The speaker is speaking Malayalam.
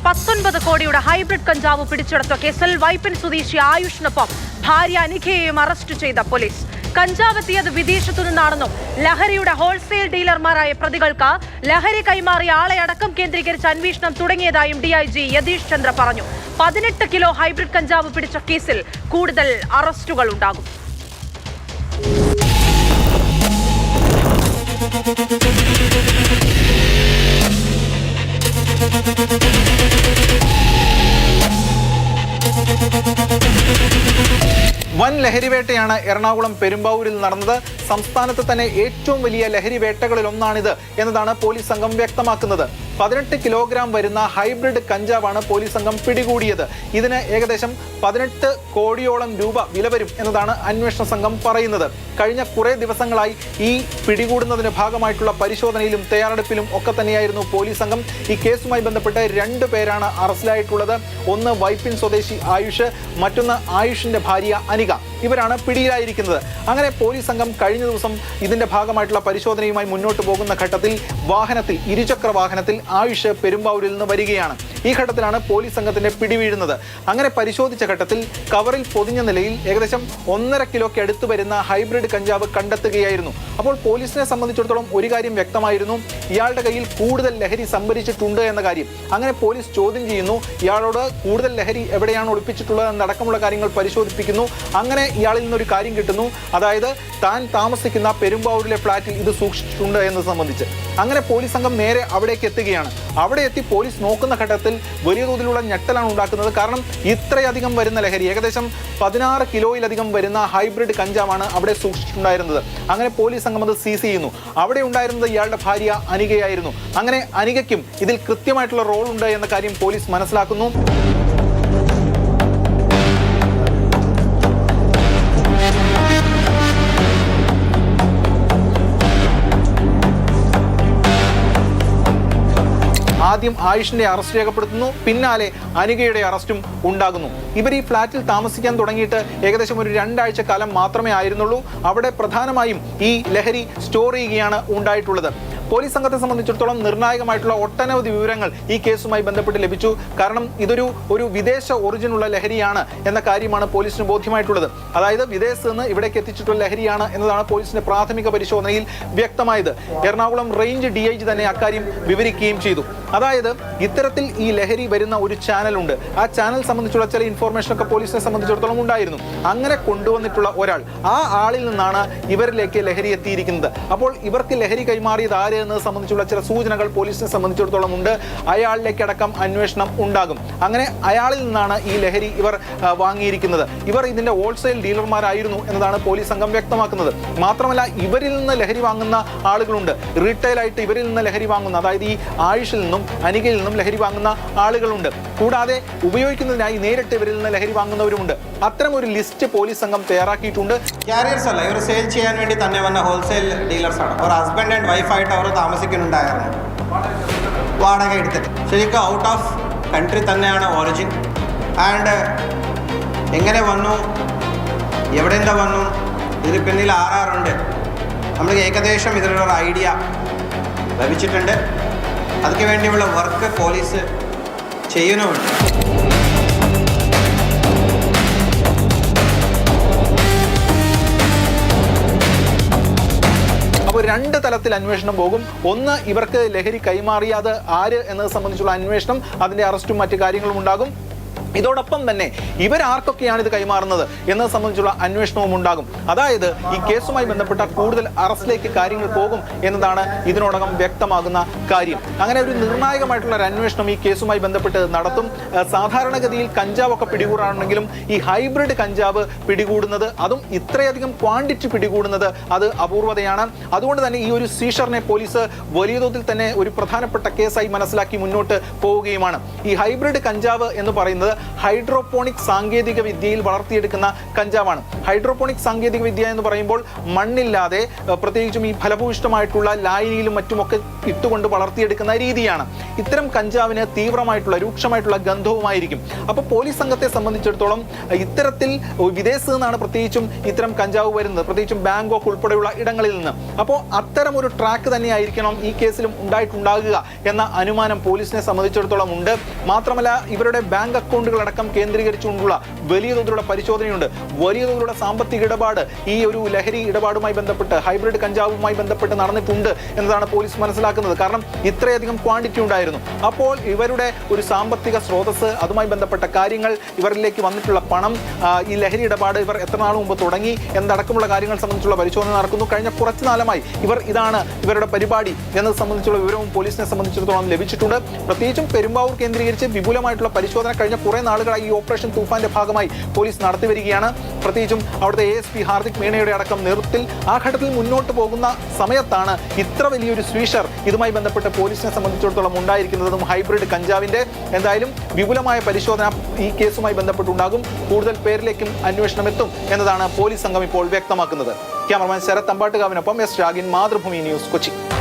19 കോടിയുടെ ഹൈബ്രിഡ് കഞ്ചാവ് പിടിച്ചെടുത്ത കേസിൽ വൈപ്പിൻ സ്വദേശി ആയുഷിനൊപ്പം ഭാര്യ അനിഖയെയും അറസ്റ്റ് ചെയ്ത പോലീസ്. കഞ്ചാവ് എത്തിയത് വിദേശത്തു നിന്നാണെന്നും ലഹരിയുടെ ഹോൾസെയിൽ ഡീലർമാരായ പ്രതികൾക്ക് ലഹരി കൈമാറിയ ആളെ അടക്കം കേന്ദ്രീകരിച്ച് അന്വേഷണം തുടങ്ങിയതായും DIG യതീഷ് ചന്ദ്ര പറഞ്ഞു. 18 കിലോ ഹൈബ്രിഡ് കഞ്ചാവ് പിടിച്ച കേസിൽ കൂടുതൽ അറസ്റ്റുകൾ ഉണ്ടാകും. വൻ ലഹരിവേട്ടയാണ് എറണാകുളം പെരുമ്പാവൂരിൽ നടന്നത്. സംസ്ഥാനത്ത് തന്നെ ഏറ്റവും വലിയ ലഹരി വേട്ടകളിൽ ഒന്നാണിത് എന്നതാണ് പോലീസ് സംഘം വ്യക്തമാക്കുന്നത്. 18 കിലോഗ്രാം വരുന്ന ഹൈബ്രിഡ് കഞ്ചാവാണ് പോലീസ് സംഘം പിടികൂടിയത്. ഇതിന് ഏകദേശം 18 കോടിയോളം രൂപ വില വരും എന്നതാണ് അന്വേഷണ സംഘം പറയുന്നത്. കഴിഞ്ഞ കുറേ ദിവസങ്ങളായി ഈ പിടികൂടുന്നതിന് ഭാഗമായിട്ടുള്ള പരിശോധനയിലും തയ്യാറെടുപ്പിലും ഒക്കെ തന്നെയായിരുന്നു പോലീസ് സംഘം. ഈ കേസുമായി ബന്ധപ്പെട്ട് 2 പേരാണ് അറസ്റ്റിലായിട്ടുള്ളത്. ഒന്ന് വൈപ്പിൻ സ്വദേശി ആയുഷ്, മറ്റൊന്ന് ആയുഷിന്റെ ഭാര്യ അനിക. ഇവരാണ് പിടിയിലായിരിക്കുന്നത്. അങ്ങനെ പോലീസ് സംഘം കഴിഞ്ഞ ദിവസം ഇതിന്റെ ഭാഗമായിട്ടുള്ള പരിശോധനയുമായി മുന്നോട്ട് പോകുന്ന ഘട്ടത്തിൽ ഇരുചക്ര വാഹനത്തിൽ ആയുഷ് പെരുമ്പാവൂരിൽ നിന്ന് വരികയാണ്. ഈ ഘട്ടത്തിലാണ് പോലീസ് സംഘത്തിന്റെ പിടിവീഴുന്നത്. അങ്ങനെ പരിശോധിച്ച ഘട്ടത്തിൽ കവറിൽ പൊതിഞ്ഞ നിലയിൽ ഏകദേശം 1.5 കിലോയ്ക്ക് അടുത്ത് വരുന്ന ഹൈബ്രിഡ് കഞ്ചാവ് കണ്ടെത്തുകയായിരുന്നു. അപ്പോൾ പോലീസിനെ സംബന്ധിച്ചിടത്തോളം ഒരു കാര്യം വ്യക്തമായിരുന്നു, ഇയാളുടെ കയ്യിൽ കൂടുതൽ ലഹരി സംഭരിച്ചിട്ടുണ്ട് എന്ന കാര്യം. അങ്ങനെ പോലീസ് ചോദ്യം ചെയ്യുന്നു, ഇയാളോട് കൂടുതൽ ലഹരി എവിടെയാണ് ഒളിപ്പിച്ചിട്ടുള്ളത് എന്നടക്കമുള്ള കാര്യങ്ങൾ പരിശോധിപ്പിക്കുന്നു. അങ്ങനെ ഇയാളിൽ നിന്നൊരു കാര്യം കിട്ടുന്നു, അതായത് താൻ താമസിക്കുന്ന പെരുമ്പാവൂരിലെ ഫ്ളാറ്റിൽ ഇത് സൂക്ഷിച്ചിട്ടുണ്ട് എന്ന് സംബന്ധിച്ച്. അങ്ങനെ പോലീസ് സംഘം നേരെ അവിടേക്ക് എത്തുകയാണ്. അവിടെ എത്തി പോലീസ് നോക്കുന്ന ഘട്ടത്തിൽ വലിയ തോതിലുള്ള ഞെട്ടലാണ് ഉണ്ടാക്കുന്നത്. കാരണം ഇത്രയധികം വരുന്ന ലഹരി, ഏകദേശം 16 കിലോയിലധികം വരുന്ന ഹൈബ്രിഡ് കഞ്ചാവാണ് അവിടെ സൂക്ഷിച്ചിട്ടുണ്ടായിരുന്നത്. അങ്ങനെ പോലീസ് സംഘം അത് സീസ് ചെയ്യുന്നു. അവിടെ ഉണ്ടായിരുന്നത് ഇയാളുടെ ഭാര്യ അനികയായിരുന്നു. അങ്ങനെ അനികയ്ക്കും ഇതിൽ കൃത്യമായിട്ടുള്ള റോൾ ഉണ്ട് എന്ന കാര്യം പോലീസ് മനസ്സിലാക്കുന്നു. ആദ്യം ആയുഷിന്റെ അറസ്റ്റ് രേഖപ്പെടുത്തുന്നു, പിന്നാലെ അനികയുടെ അറസ്റ്റും ഉണ്ടാകുന്നു. ഇവർ ഈ ഫ്ളാറ്റിൽ താമസിക്കാൻ തുടങ്ങിയിട്ട് ഏകദേശം ഒരു 2 ആഴ്ച കാലം മാത്രമേ ആയിരുന്നുള്ളൂ. അവിടെ പ്രധാനമായും ഈ ലഹരി സ്റ്റോർ ചെയ്യുകയാണ് ഉണ്ടായിട്ടുള്ളത്. പോലീസ് സംഘത്തെ സംബന്ധിച്ചിടത്തോളം നിർണായകമായിട്ടുള്ള ഒട്ടനവധി വിവരങ്ങൾ ഈ കേസുമായി ബന്ധപ്പെട്ട് ലഭിച്ചു. കാരണം ഇതൊരു വിദേശ ഒറിജിനുള്ള ലഹരിയാണ് എന്ന കാര്യമാണ് പോലീസിന് ബോധ്യമായിട്ടുള്ളത്. അതായത് വിദേശത്ത് നിന്ന് ഇവിടേക്ക് എത്തിച്ചിട്ടുള്ള ലഹരിയാണ് എന്നതാണ് പോലീസിന്റെ പ്രാഥമിക പരിശോധനയിൽ വ്യക്തമായത്. എറണാകുളം റേഞ്ച് DIG തന്നെ അക്കാര്യം വിവരിക്കുകയും ചെയ്തു. അതായത് ഇത്തരത്തിൽ ഈ ലഹരി വരുന്ന ഒരു ചാനലുണ്ട്. ആ ചാനൽ സംബന്ധിച്ചുള്ള ചില ഇൻഫോർമേഷൻ ഒക്കെ പോലീസിനെ സംബന്ധിച്ചിടത്തോളം ഉണ്ടായിരുന്നു. അങ്ങനെ കൊണ്ടുവന്നിട്ടുള്ള ഒരാൾ, ആ ആളിൽ നിന്നാണ് ഇവരിലേക്ക് ലഹരി എത്തിയിരിക്കുന്നത്. അപ്പോൾ ഇവർക്ക് ലഹരി കൈമാറിയത് ആര് എന്നത് സംബന്ധിച്ചുള്ള ചില സൂചനകൾ പോലീസിനെ സംബന്ധിച്ചിടത്തോളം ഉണ്ട്. അയാളിലേക്കടക്കം അന്വേഷണം ഉണ്ടാകും. അങ്ങനെ അയാളിൽ നിന്നാണ് ഈ ലഹരി ഇവർ വാങ്ങിയിരിക്കുന്നത്. ഇവർ ഇതിന്റെ ഹോൾസെയിൽ ഡീലർമാരായിരുന്നു എന്നതാണ് പോലീസ് സംഘം വ്യക്തമാക്കുന്നത്. മാത്രമല്ല ഇവരിൽ നിന്ന് ലഹരി വാങ്ങുന്ന ആളുകളുണ്ട്. റീറ്റെയിൽ ആയിട്ട് ഇവരിൽ നിന്ന് ലഹരി വാങ്ങുന്ന, അതായത് ഈ ആയുഷിൽ നിന്നും അനികയിൽ നിന്നും ലഹരി വാങ്ങുന്ന ആളുകളുണ്ട്. കൂടാതെ ഉപയോഗിക്കുന്നതിനായി നേരിട്ട് ഇവരിൽ നിന്ന് ലഹരി വാങ്ങുന്നവരുമുണ്ട്. അത്തരം ഒരു ലിസ്റ്റ് പോലീസ് സംഘം തയ്യാറാക്കിയിട്ടുണ്ട്. ക്യാരിയേഴ്സ് അല്ല, ഇവർ സെയിൽ ചെയ്യാൻ വേണ്ടി തന്നെ വന്ന ഹോൾസെയിൽ ഡീലേഴ്സ് ആണ്. അവർ ഹസ്ബൻഡ് ആൻഡ് വൈഫായിട്ട് അവർ താമസിക്കുന്നുണ്ടായിരുന്നു, വാടക എടുത്തിട്ട്. ശരിക്കും ഔട്ട് ഓഫ് കൺട്രി തന്നെയാണ് ഒറിജിൻ. ആൻഡ് എങ്ങനെ വന്നു, എവിടെ നിന്ന് വന്നു, ഇതിന് പിന്നിൽ ആരാറുണ്ട്, നമ്മൾ ഏകദേശം ഇതിലൊരു ഐഡിയ ലഭിച്ചിട്ടുണ്ട്. അതിന് വേണ്ടിയുള്ള വർക്ക് പോലീസ് ചെയ്യുന്നുമുണ്ട്. അപ്പോൾ 2 തലത്തിൽ അന്വേഷണം പോകും. ഒന്ന്, ഇവർക്ക് ലഹരി കൈമാറിയത് ആര് എന്നത് സംബന്ധിച്ചുള്ള അന്വേഷണം, അതിന്റെ അറസ്റ്റും മറ്റു കാര്യങ്ങളും ഉണ്ടാകും. ഇതോടൊപ്പം തന്നെ ഇവരാർക്കൊക്കെയാണ് ഇത് കൈമാറുന്നത് എന്നത് സംബന്ധിച്ചുള്ള അന്വേഷണവും ഉണ്ടാകും. അതായത് ഈ കേസുമായി ബന്ധപ്പെട്ട കൂടുതൽ അറസ്റ്റിലേക്ക് കാര്യങ്ങൾ പോകും എന്നതാണ് ഇതിനോടകം വ്യക്തമാകുന്ന കാര്യം. അങ്ങനെ ഒരു നിർണായകമായിട്ടുള്ള ഒരു അന്വേഷണം ഈ കേസുമായി ബന്ധപ്പെട്ട് നടത്തും. സാധാരണഗതിയിൽ കഞ്ചാവൊക്കെ പിടികൂടാണെങ്കിലും ഈ ഹൈബ്രിഡ് കഞ്ചാവ് പിടികൂടുന്നത്, അതും ഇത്രയധികം ക്വാണ്ടിറ്റി പിടികൂടുന്നത്, അത് അപൂർവതയാണ്. അതുകൊണ്ട് തന്നെ ഈ ഒരു സീഷറിനെ പോലീസ് വലിയ തോതിൽ തന്നെ ഒരു പ്രധാനപ്പെട്ട കേസായി മനസ്സിലാക്കി മുന്നോട്ട് പോവുകയുമാണ്. ഈ ഹൈബ്രിഡ് കഞ്ചാവ് എന്ന് പറയുന്നത് ഹൈഡ്രോപോണിക് സാങ്കേതിക വിദ്യയിൽ വളർത്തിയെടുക്കുന്ന കഞ്ചാവാണ്. ഹൈഡ്രോപോണിക് സാങ്കേതിക വിദ്യ എന്ന് പറയുമ്പോൾ മണ്ണില്ലാതെ പ്രത്യേകിച്ചും ഈ ഫലഭൂയിഷ്ടമായിട്ടുള്ള ലായനിയിലും മറ്റുമൊക്കെ ഇട്ടുകൊണ്ട് വളർത്തിയെടുക്കുന്ന രീതിയാണ്. ഇത്തരം കഞ്ചാവിന് തീവ്രമായിട്ടുള്ള രൂക്ഷമായിട്ടുള്ള ഗന്ധവുമായിരിക്കും. അപ്പോൾ പോലീസ് സംഘത്തെ സംബന്ധിച്ചിടത്തോളം ഇത്തരത്തിൽ വിദേശത്ത് നിന്നാണ് പ്രത്യേകിച്ചും ഇത്തരം കഞ്ചാവ് വരുന്നത്, പ്രത്യേകിച്ചും ബാങ്കോക്ക് ഉൾപ്പെടെയുള്ള ഇടങ്ങളിൽ നിന്ന്. അപ്പോൾ അത്തരം ഒരു ട്രാക്ക് തന്നെയായിരിക്കണം ഈ കേസിലും ഉണ്ടായിട്ടുണ്ടാകുക എന്ന അനുമാനം പോലീസിനെ സംബന്ധിച്ചിടത്തോളം ഉണ്ട്. മാത്രമല്ല ഇവരുടെ ബാങ്ക് അക്കൗണ്ടുകൾ അടക്കം കേന്ദ്രീകരിച്ചുകൊണ്ടുള്ള വലിയ തോതിലുള്ള പരിശോധനയുണ്ട്. വലിയ തോതിലുള്ള സാമ്പത്തിക ഇടപാട് ഈ ഒരു ലഹരി ഇടപാടുമായി ബന്ധപ്പെട്ട് ഹൈബ്രിഡ് കഞ്ചാവുമായി ബന്ധപ്പെട്ട് നടന്നിട്ടുണ്ട് എന്നതാണ് പോലീസ് മനസ്സിലാക്കുന്നത്. കാരണം ഇത്രയധികം ക്വാണ്ടിറ്റി ഉണ്ടായിരുന്നു. അപ്പോൾ ഇവരുടെ ഒരു സാമ്പത്തിക സ്രോതസ്, അതുമായി ബന്ധപ്പെട്ട കാര്യങ്ങൾ, ഇവരിലേക്ക് വന്നിട്ടുള്ള പണം, ഈ ലഹരി ഇടപാട് ഇവർ എത്ര നാൾ മുമ്പ് തുടങ്ങി എന്നടക്കമുള്ള കാര്യങ്ങൾ സംബന്ധിച്ചുള്ള പരിശോധന നടക്കുന്നു. കഴിഞ്ഞ കുറച്ചു കാലമായി ഇതാണ് ഇവരുടെ പരിപാടി എന്നത് സംബന്ധിച്ചുള്ള വിവരവും പോലീസിനെ സംബന്ധിച്ചിടത്തോളം ലഭിച്ചിട്ടുണ്ട്. പ്രത്യേകിച്ചും പെരുമ്പാവൂർ കേന്ദ്രീകരിച്ച് വിപുലമായിട്ടുള്ള പരിശോധന കഴിഞ്ഞ കുറേ നാളുകളായി ഈ ഓപ്പറേഷൻ തൂഫാന്റെ ഭാഗമായി പോലീസ് നടത്തി വരികയാണ്. പ്രത്യേകിച്ചും അവിടുത്തെ ASP ഹാർദിക് മീണയുടെ അടക്കം നേതൃത്വത്തിൽ ആ ഘട്ടത്തിൽ മുന്നോട്ട് പോകുന്ന സമയത്താണ് ഇത്ര വലിയൊരു സ്വീഷർ ഇതുമായി ബന്ധപ്പെട്ട് പോലീസിനെ സംബന്ധിച്ചിടത്തോളം ഉണ്ടായിരിക്കുന്നതും ഹൈബ്രിഡ് കഞ്ചാവിന്റെ. എന്തായാലും വിപുലമായ പരിശോധന ഈ കേസുമായി ബന്ധപ്പെട്ടുണ്ടാകും. കൂടുതൽ പേരിലേക്കും അന്വേഷണം എത്തും എന്നതാണ് പോലീസ് സംഘം ഇപ്പോൾ വ്യക്തമാക്കുന്നത്. ക്യാമറമാൻ ശരത് അമ്പാട്ടുകാവിനൊപ്പം S രാഗിൻ, മാതൃഭൂമി ന്യൂസ്, കൊച്ചി.